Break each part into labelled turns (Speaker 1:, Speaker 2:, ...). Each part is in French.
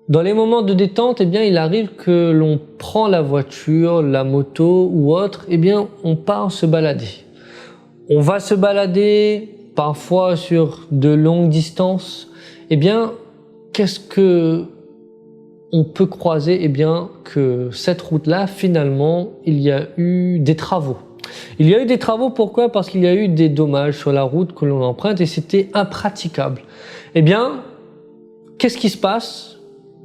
Speaker 1: Dans les moments de détente, eh bien, il arrive que l'on prend la voiture, la moto ou autre, eh bien, on part se balader. On va se balader parfois sur de longues distances. Eh bien, qu'est-ce que on peut croiser? Eh bien, que cette route-là, finalement, il y a eu des travaux. Il y a eu des travaux, pourquoi? Parce qu'il y a eu des dommages sur la route que l'on emprunte et c'était impraticable. Eh bien, qu'est-ce qui se passe?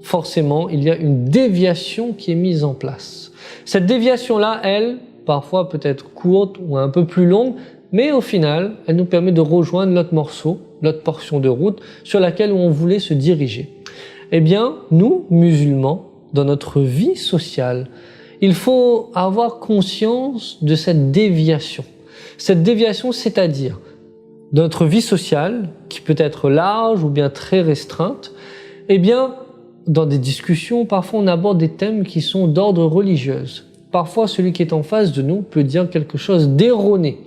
Speaker 1: Forcément, il y a une déviation qui est mise en place. Cette déviation-là, elle, parfois peut être courte ou un peu plus longue, mais au final, elle nous permet de rejoindre notre morceau, notre portion de route sur laquelle on voulait se diriger. Eh bien, nous, musulmans, dans notre vie sociale, il faut avoir conscience de cette déviation. Cette déviation, c'est-à-dire dans notre vie sociale, qui peut être large ou bien très restreinte, eh bien, dans des discussions, parfois on aborde des thèmes qui sont d'ordre religieux. Parfois, celui qui est en face de nous peut dire quelque chose d'erroné.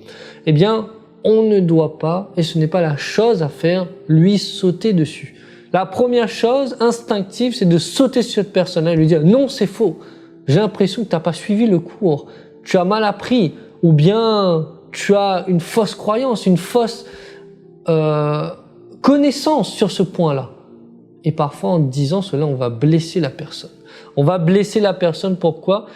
Speaker 1: Eh bien, on ne doit pas, et ce n'est pas la chose à faire, lui sauter dessus. La première chose instinctive, c'est de sauter sur cette personne-là et lui dire « Non, c'est faux. J'ai l'impression que tu n'as pas suivi le cours. Tu as mal appris. Ou bien tu as une fausse croyance, une fausse connaissance sur ce point-là. » Et parfois, en disant cela, on va blesser la personne. On va blesser la personne, pourquoi?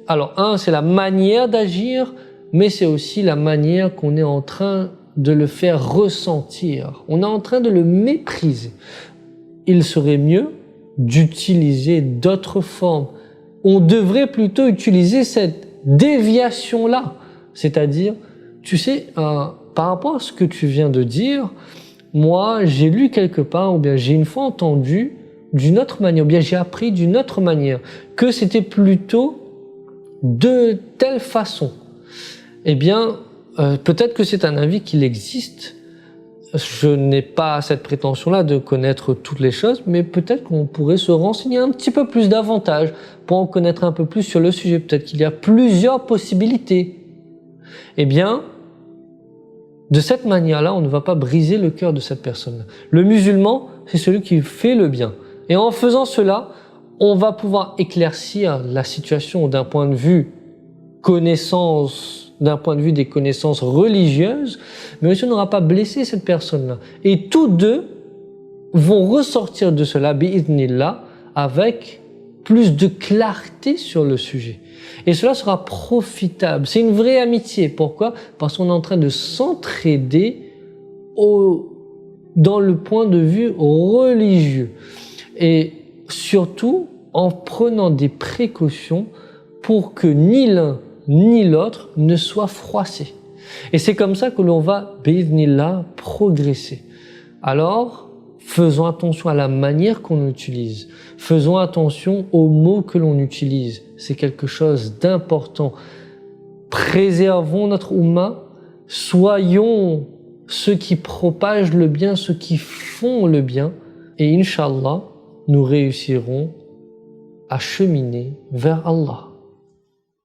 Speaker 1: Alors, c'est la manière d'agir, mais c'est aussi la manière qu'on est en train de le faire ressentir. On est en train de le mépriser. Il serait mieux d'utiliser d'autres formes. On devrait plutôt utiliser cette déviation-là. C'est-à-dire, tu sais, par rapport à ce que tu viens de dire, moi, j'ai lu quelque part, ou bien j'ai une fois entendu d'une autre manière, ou bien j'ai appris d'une autre manière, que c'était plutôt de telle façon. Eh bien, peut-être que c'est un avis qu'il existe. Je n'ai pas cette prétention-là de connaître toutes les choses, mais peut-être qu'on pourrait se renseigner un petit peu plus davantage pour en connaître un peu plus sur le sujet. Peut-être qu'il y a plusieurs possibilités. Eh bien, de cette manière-là, on ne va pas briser le cœur de cette personne. Le musulman, c'est celui qui fait le bien. Et en faisant cela, on va pouvoir éclaircir la situation d'un point de vue connaissance, d'un point de vue des connaissances religieuses, mais aussi on n'aura pas blessé cette personne-là. Et tous deux vont ressortir de cela, bi'idhnillah, avec plus de clarté sur le sujet. Et cela sera profitable. C'est une vraie amitié. Pourquoi? Parce qu'on est en train de s'entraider dans le point de vue religieux. Et surtout, en prenant des précautions pour que ni l'un ni l'autre ne soit froissé. Et c'est comme ça que l'on va, bi'idhnillah, progresser. Alors, faisons attention à la manière qu'on utilise. Faisons attention aux mots que l'on utilise. C'est quelque chose d'important. Préservons notre Ummah. Soyons ceux qui propagent le bien, ceux qui font le bien. Et Inch'Allah, nous réussirons à cheminer vers Allah.